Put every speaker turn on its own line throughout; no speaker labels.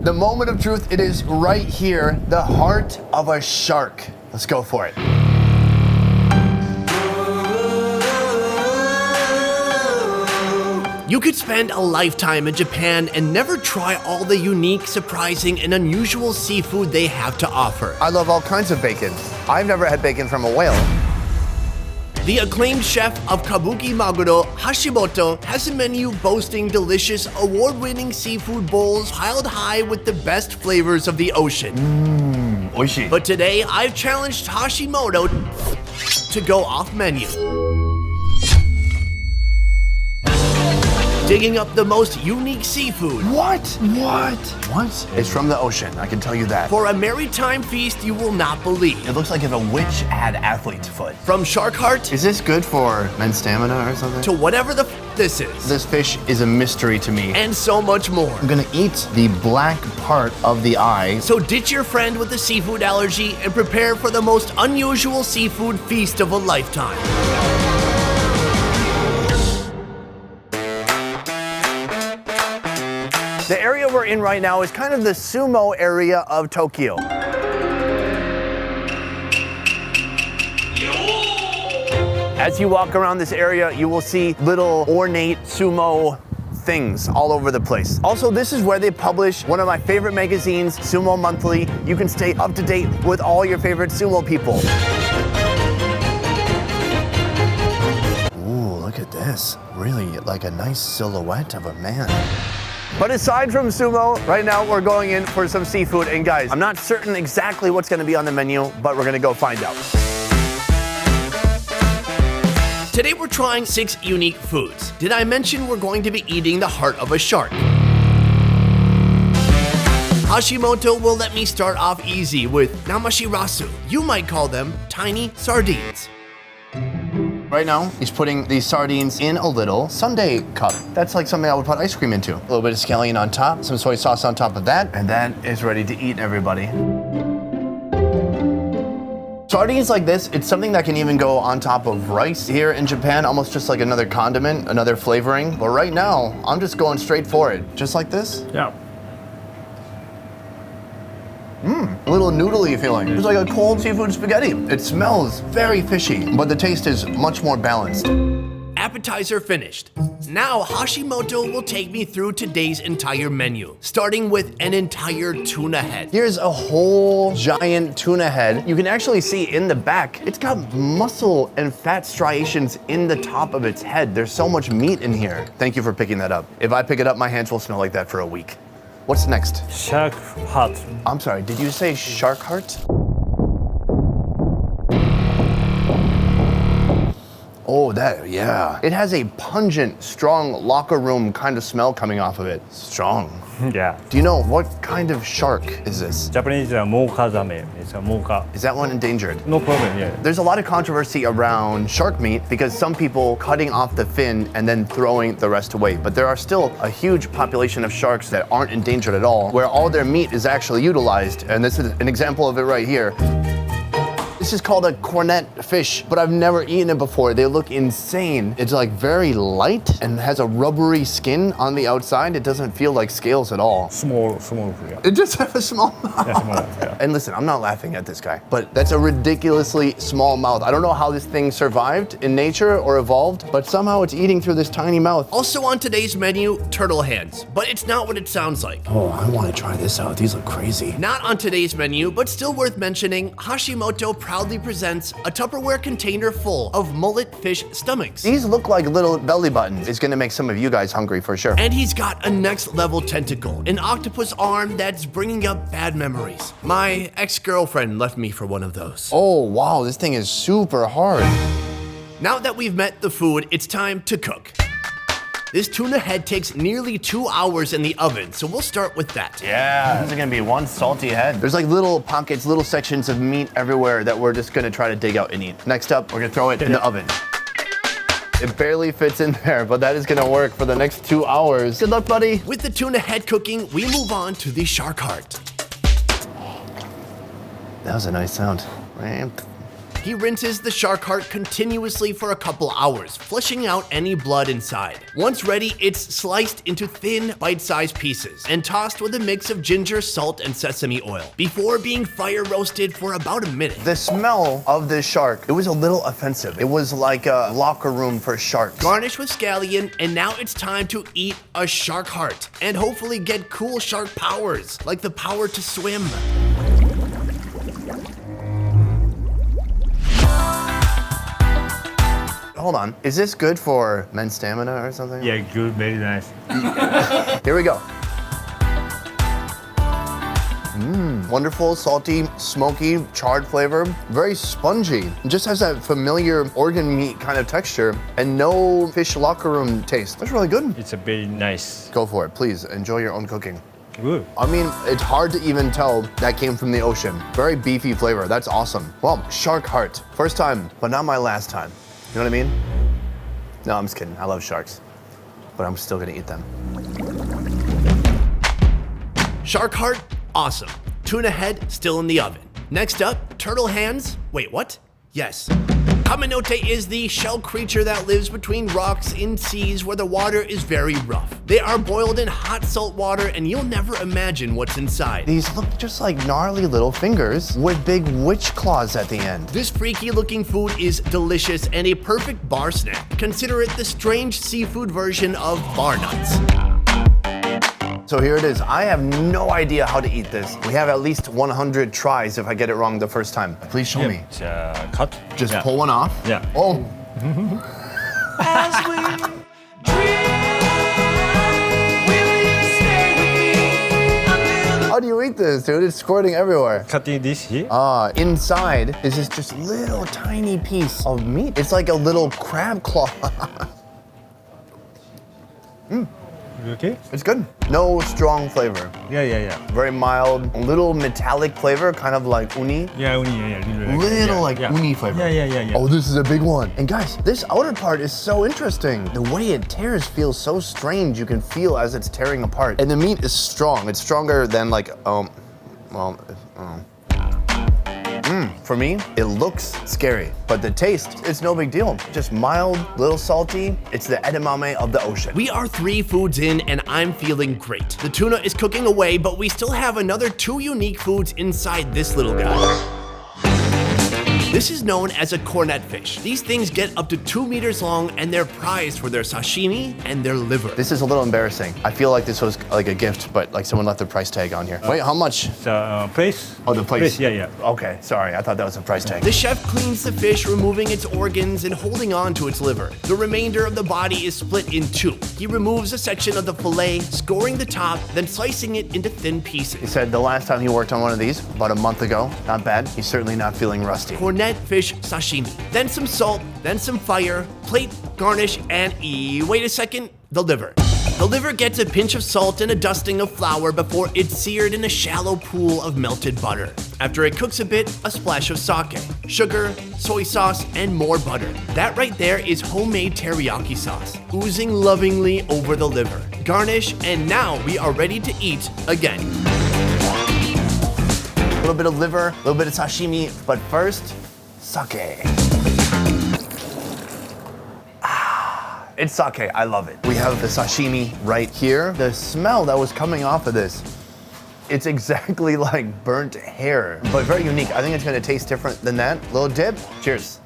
The moment of truth, it is right here, the heart of a shark. Let's go for it.
You could spend a lifetime in Japan and never try all the unique, surprising, and unusual seafood they have to offer.
I love all kinds of bacon. I've never had bacon from a whale.
The acclaimed chef of Kabuki Maguro, Hashimoto, has a menu boasting delicious, award-winning seafood bowls piled high with the best flavors of the ocean.
Oishii.
But today, I've challenged Hashimoto to go off menu. Digging up the most unique seafood.
What? It's from the ocean, I can tell you that.
For a maritime feast you will not believe.
It looks like if a witch had athlete's foot.
From shark heart
Is this good for men's stamina or something?
to whatever the this is.
This fish is a mystery to me.
And so much more.
I'm gonna eat the black part of the eye.
So ditch your friend with a seafood allergy and prepare for the most unusual seafood feast of a lifetime.
The area we're in right now is kind of the sumo area of Tokyo. As you walk around this area, you will see little ornate sumo things all over the place. Also, this is where they publish one of my favorite magazines, Sumo Monthly. You can stay up to date with all your favorite sumo people. Ooh, look at this. Really like a nice silhouette of a man. But aside from sumo, right now we're going in for some seafood. And guys, I'm not certain exactly what's gonna be on the menu, but we're gonna go find out.
Today we're trying 6 unique foods. Did I mention we're going to be eating the heart of a shark? Hashimoto will let me start off easy with namashirasu. You might call them tiny sardines.
Right now, he's putting these sardines in a little sundae cup. That's like something I would put ice cream into. A little bit of scallion on top, some soy sauce on top of that, and that is ready to eat, everybody. Sardines like this, it's something that can even go on top of rice here in Japan, almost just like another condiment, another flavoring. But right now, I'm just going straight for it. Just like this.
Yeah.
A little noodly feeling. It's like a cold seafood spaghetti. It smells very fishy, but the taste is much more balanced.
Appetizer finished. Now Hashimoto will take me through today's entire menu, starting with an entire tuna head.
Here's a whole giant tuna head. You can actually see in the back, it's got muscle and fat striations in the top of its head. There's so much meat in here. Thank you for picking that up. If I pick it up, my hands will smell like that for a week. What's next?
Shark heart.
I'm sorry, did you say shark heart? Oh, that, yeah. It has a pungent, strong locker room kind of smell coming off of it. Strong.
Yeah.
Do you know what kind of shark is this?
Japanese mocha zame. It's a mocha.
Is that one endangered?
No problem, yeah.
There's a lot of controversy around shark meat because some people cutting off the fin and then throwing the rest away. But there are still a huge population of sharks that aren't endangered at all, where all their meat is actually utilized. And this is an example of it right here. This is called a cornet fish, but I've never eaten it before. They look insane. It's like very light and has a rubbery skin on the outside. It doesn't feel like scales at all.
Small, yeah.
It just has a small mouth.
Yeah, small, yeah.
And listen, I'm not laughing at this guy, but that's a ridiculously small mouth. I don't know how this thing survived in nature or evolved, but somehow it's eating through this tiny mouth.
Also on today's menu, turtle hands, but it's not what it sounds like.
Oh, I want to try this out. These look crazy.
Not on today's menu, but still worth mentioning, Hashimoto proudly presents a Tupperware container full of mullet fish stomachs.
These look like little belly buttons. It's gonna make some of you guys hungry for sure.
And he's got a next level tentacle, an octopus arm that's bringing up bad memories. My ex-girlfriend left me for one of those.
Oh, wow, this thing is super hard.
Now that we've met the food, it's time to cook. This tuna head takes nearly 2 hours in the oven, so we'll start with that.
Yeah, this is gonna be one salty head. There's like little pockets, little sections of meat everywhere that we're just gonna try to dig out and eat. Next up, we're gonna throw it in the oven. It barely fits in there, but that is gonna work for the next 2 hours. Good luck, buddy.
With the tuna head cooking, we move on to the shark heart.
That was a nice sound.
He rinses the shark heart continuously for a couple hours, flushing out any blood inside. Once ready, it's sliced into thin, bite-sized pieces and tossed with a mix of ginger, salt, and sesame oil before being fire roasted for about a minute.
The smell of this shark, it was a little offensive. It was like a locker room for sharks.
Garnish with scallion, and now it's time to eat a shark heart and hopefully get cool shark powers, like the power to swim.
Hold on, is this good for men's stamina or something?
Yeah, good, very nice.
Here we go. Wonderful, salty, smoky, charred flavor. Very spongy. It just has that familiar organ meat kind of texture and no fish locker room taste. That's really good.
It's a very nice.
Go for it, please. Enjoy your own cooking.
Good.
I mean, it's hard to even tell that came from the ocean. Very beefy flavor. That's awesome. Well, shark heart. First time, but not my last time. You know what I mean? No, I'm just kidding. I love sharks, but I'm still gonna eat them.
Shark heart, awesome. Tuna head, still in the oven. Next up, turtle hands. Wait, what? Yes. Kaminote is the shell creature that lives between rocks in seas where the water is very rough. They are boiled in hot salt water and you'll never imagine what's inside.
These look just like gnarly little fingers with big witch claws at the end.
This freaky looking food is delicious and a perfect bar snack. Consider it the strange seafood version of bar nuts.
So here it is. I have no idea how to eat this. We have at least 100 tries if I get it wrong the first time. Please show me.
자, cut.
Just
yeah.
pull one off.
Yeah.
Oh. How do you eat this, dude? It's squirting everywhere.
Cutting this here.
Inside is this just little tiny piece of meat. It's like a little crab claw.
You okay?
It's good. No strong flavor.
Yeah.
Very mild, a little metallic flavor, kind of like uni.
Yeah, uni, yeah.
Little like
yeah.
uni flavor.
Yeah.
Oh, this is a big one. And guys, this outer part is so interesting. The way it tears feels so strange. You can feel as it's tearing apart. And the meat is strong. It's stronger than like, for me, it looks scary, but the taste, it's no big deal. Just mild, little salty. It's the edamame of the ocean.
We are 3 foods in and I'm feeling great. The tuna is cooking away, but we still have another 2 unique foods inside this little guy. This is known as a cornet fish. These things get up to 2 meters long and they're prized for their sashimi and their liver.
This is a little embarrassing. I feel like this was like a gift, but like someone left the price tag on here. Wait, how much?
The place.
Oh, the place.
Yeah.
Okay, sorry, I thought that was a price tag.
The chef cleans the fish, removing its organs and holding on to its liver. The remainder of the body is split in 2. He removes a section of the fillet, scoring the top, then slicing it into thin
He
pieces.
said the last time he worked on one of these, about a month ago. Not bad. He's certainly not feeling rusty.
Cornet fish sashimi. Then some salt, then some fire, plate, garnish, and wait a second, the liver. The liver gets a pinch of salt and a dusting of flour before it's seared in a shallow pool of melted butter. After it cooks a bit, a splash of sake, sugar, soy sauce, and more butter. That right there is homemade teriyaki sauce, oozing lovingly over the liver. Garnish, and now we are ready to eat again.
A little bit of liver, a little bit of sashimi, but first, sake. It's sake, I love it. We have the sashimi right here. The smell that was coming off of this, it's exactly like burnt hair, but very unique. I think it's gonna taste different than that. Little dip, cheers.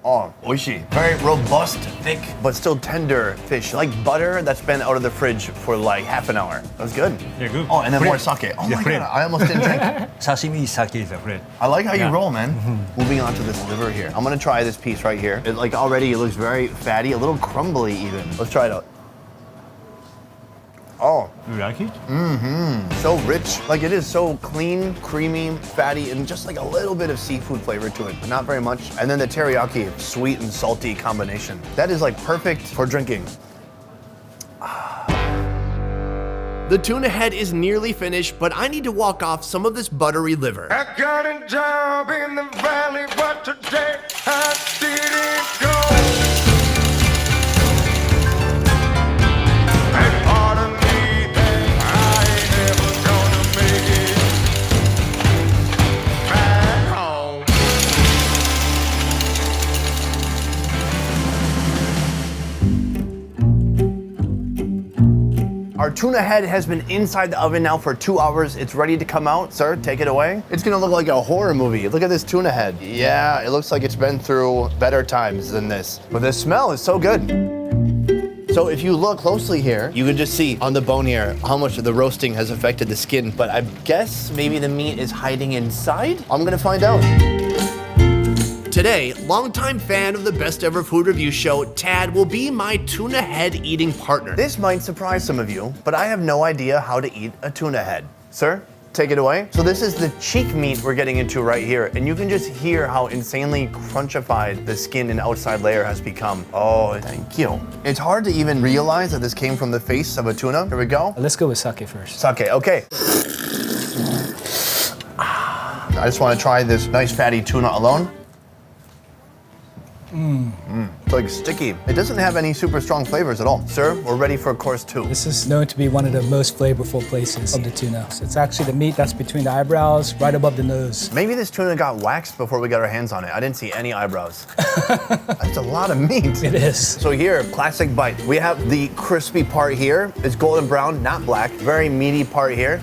Oh, oishii. Very robust, thick, but still tender fish. Like butter that's been out of the fridge for like half an hour. That was good.
Yeah, good.
Oh, and then more
Friend.
sake. Oh
Yeah,
my
friend.
god, I almost didn't drink.
Sashimi sake is a friend.
I like how you
Yeah.
roll, man. Moving on to this liver here. I'm gonna try this piece right here. It, like already it looks very fatty, a little crumbly even. Let's try it out. Oh,
You like it?
so rich. Like it is so clean, creamy, fatty, and just like a little bit of seafood flavor to it, but not very much. And then the teriyaki, sweet and salty combination. That is like perfect for drinking.
The tuna head is nearly finished, but I need to walk off some of this buttery liver.
I got a job in the valley, but today I didn't go. And part of me thinks I ain't ever gonna make it back.
tuna head has been inside the oven now for 2 hours. It's ready to come out. Sir, take it away. It's gonna look like a horror movie. Look at this tuna head. Yeah, it looks like it's been through better times than this. But the smell is so good. So if you look closely here, you can just see on the bone here how much the roasting has affected the skin. But I guess maybe the meat is hiding inside? I'm gonna find out.
Today, longtime fan of the Best Ever Food Review Show, Tad will be my tuna head eating partner.
This might surprise some of you, but I have no idea how to eat a tuna head. Sir, take it away. So this is the cheek meat we're getting into right here, and you can just hear how insanely crunchified the skin and outside layer has become. Oh, thank you. It's hard to even realize that this came from the face of a tuna. Here we go.
Let's go with sake first.
Sake, okay. I just want to try this nice fatty tuna alone. It's like sticky. It doesn't have any super strong flavors at all. Sir, we're ready for course 2.
This is known to be one of the most flavorful places of the tuna. So it's actually the meat that's between the eyebrows, right above the nose.
Maybe this tuna got waxed before we got our hands on it. I didn't see any eyebrows. That's a lot of meat.
It is.
So here, classic bite. We have the crispy part here. It's golden brown, not black. Very meaty part here.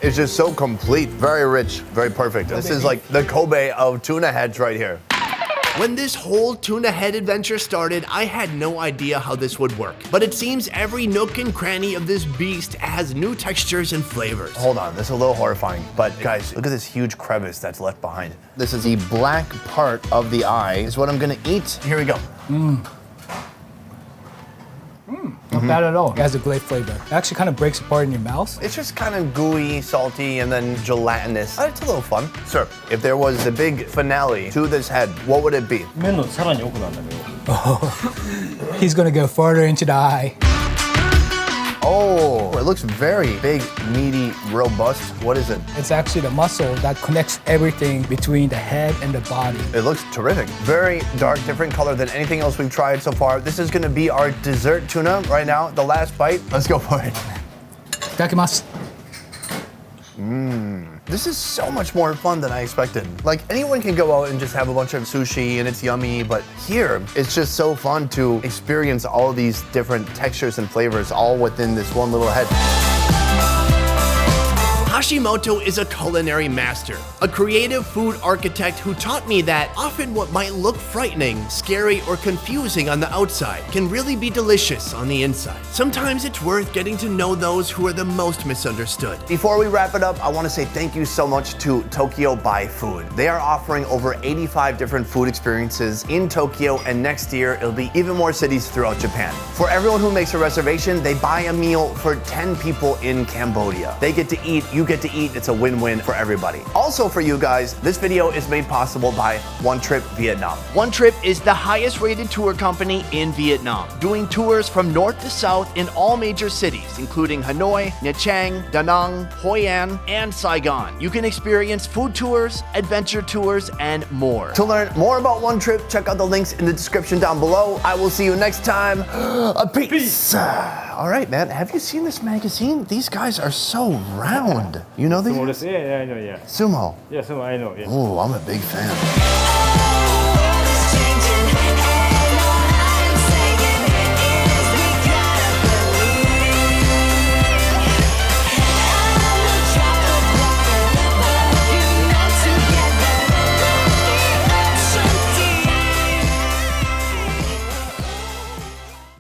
It's just so complete, very rich, very perfect. This is like the Kobe of tuna heads right here.
When this whole tuna head adventure started, I had no idea how this would work. But it seems every nook and cranny of this beast has new textures and flavors.
Hold on, this is a little horrifying, but guys, look at this huge crevice that's left behind. This is the black part of the eye, is what I'm gonna eat. Here we go.
Not bad at all. It has a great flavor. It actually kind of breaks apart in your mouth.
It's just kind of gooey, salty, and then gelatinous. It's a little fun. Sir, if there was a big finale to this head, what would it be?
麺のさらに奥なんだけど。
He's gonna go further into the eye.
Oh, it looks very big, meaty, robust. What is it?
It's actually the muscle that connects everything between the head and the body.
It looks terrific. Very dark, different color than anything else we've tried so far. This is gonna be our dessert tuna right now, the last bite. Let's go for it.
Itadakimasu.
This is so much more fun than I expected. Like, anyone can go out and just have a bunch of sushi and it's yummy, but here, it's just so fun to experience all these different textures and flavors all within this one little head.
Hashimoto is a culinary master, a creative food architect who taught me that often what might look frightening, scary, or confusing on the outside can really be delicious on the inside. Sometimes it's worth getting to know those who are the most misunderstood.
Before we wrap it up, I want to say thank you so much to Tokyo by Food. They are offering over 85 different food experiences in Tokyo, and next year it'll be even more cities throughout Japan. For everyone who makes a reservation, they buy a meal for 10 people in Cambodia. They get to eat, you get to eat. It's a win-win for everybody. Also for you guys, this video is made possible by Onetrip Vietnam. Onetrip is the highest rated tour company in Vietnam, doing tours from north to south in all major cities, including Hanoi, Nha Trang, Da Nang, Hoi An, and Saigon. You can experience food tours, adventure tours, and more. To learn more about Onetrip, check out the links in the description down below. I will see you next time. Peace. All right, man. Have you seen this magazine? These guys are so round. You know these?
Sumoです. Yeah, I know, yeah.
Sumo.
Yeah, sumo, I know, yeah.
Oh, I'm a big fan.